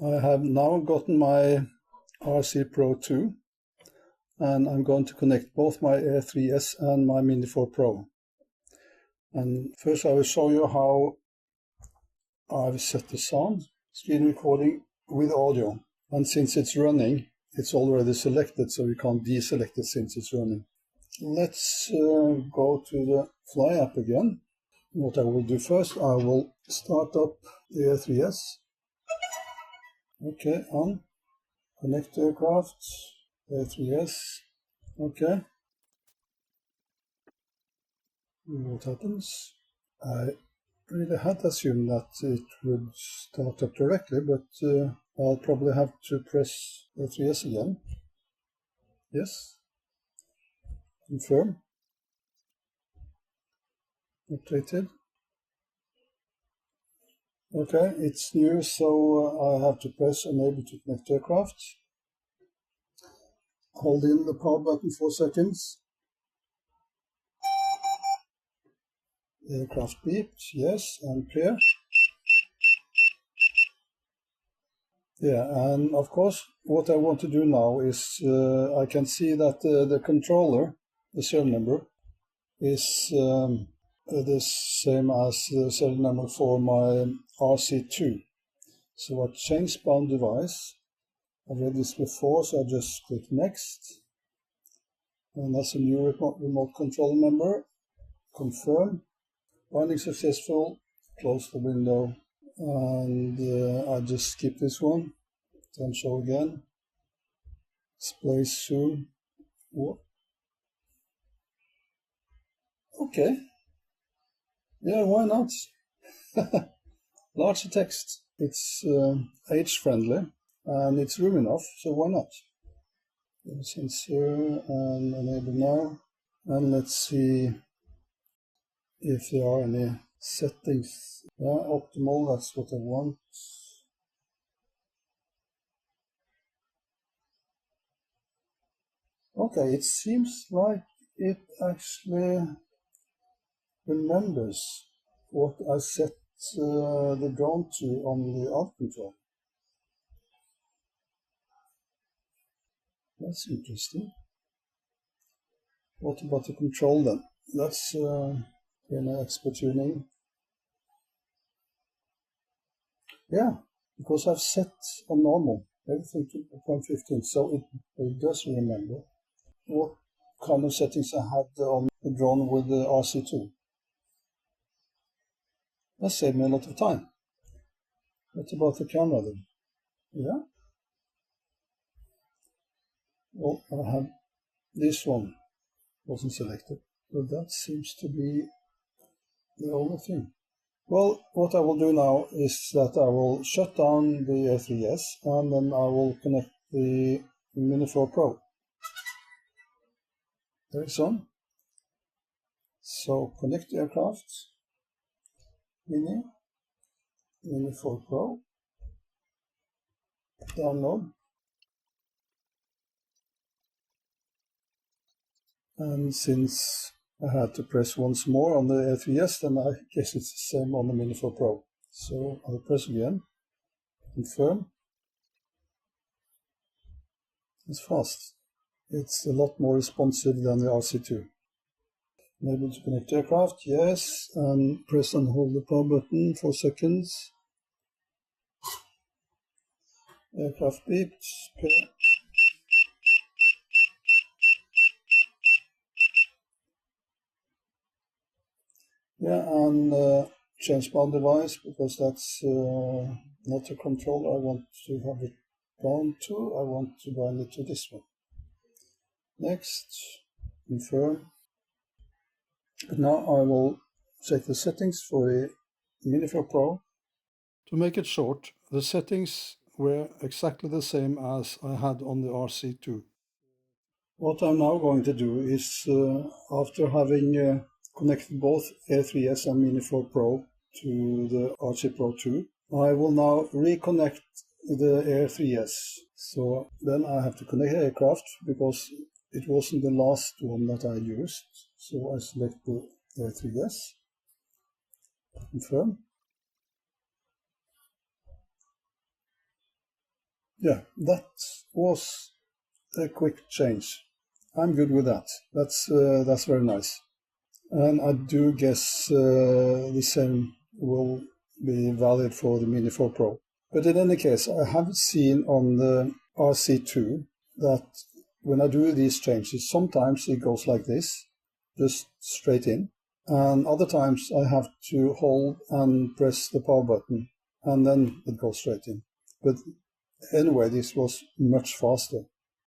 I have now gotten my RC Pro 2 and I'm going to connect both my Air 3S and my Mini 4 Pro. And first I will show you how I've set the sound, screen recording with audio. And since it's running, it's already selected, so you can't deselect it since it's running. Let's go to the Fly app again. What I will do first, I will start up the Air 3S. Okay, on. Connect aircraft, Air 3S. Okay. What happens? I really had assumed that it would start up directly, but I'll probably have to press Air 3S again. Yes. Confirm. Updated. Okay, it's new, so I have to press Enable to connect aircraft. Hold in the power button 4 seconds. Aircraft beeped, yes, and clear. Yeah, and of course, what I want to do now is I can see that the controller, the serial number, is the same as the serial number for my RC2. So I changed bound device. I've read this before, so I just click next. And that's a new remote control number. Confirm. Binding successful. Close the window. And I just skip this one. Then show again. Display soon. Okay. Yeah, why not? Larger text. It's age friendly and it's room enough, so why not? Sensor and enable now. And let's see if there are any settings. Yeah, optimal, that's what I want. Okay, it seems like it actually remembers what I set the drone to on the alt control. That's interesting. What about the control then? That's in expert tuning. Yeah, because I've set on normal everything to 0.15, so it does remember what kind of settings I had on the drone with the RC2. That saved me a lot of time. What about the camera then? Yeah. Well, I have this one wasn't selected, but that seems to be the only thing. Well, what I will do now is that I will shut down the Air 3S and then I will connect the Mini 4 Pro. There it's on. So connect aircraft, Mini 4 Pro, download. And since I had to press once more on the Air 3S, then I guess it's the same on the Mini 4 Pro. So I'll press again, confirm. It's fast. It's a lot more responsive than the RC2. Enable to connect aircraft, yes, and press and hold the power button for seconds. Aircraft beeped, okay. Yeah, and change bound device because that's not a control I want to have it bound to. I want to bind it to this one. Next, confirm. But now I will check the settings for the Mini 4 Pro. To make it short, the settings were exactly the same as I had on the RC2. What I'm now going to do is, after having connected both Air 3S and Mini 4 Pro to the RC Pro 2, I will now reconnect the Air 3S. So then I have to connect aircraft because it wasn't the last one that I used. So I select the Air 3S, confirm. Yeah, that was a quick change. I'm good with that. That's very nice. And I do guess the same will be valid for the Mini 4 Pro. But in any case, I have seen on the RC2 that when I do these changes, sometimes it goes like this, just straight in. And other times I have to hold and press the power button, and then it goes straight in. But anyway, this was much faster.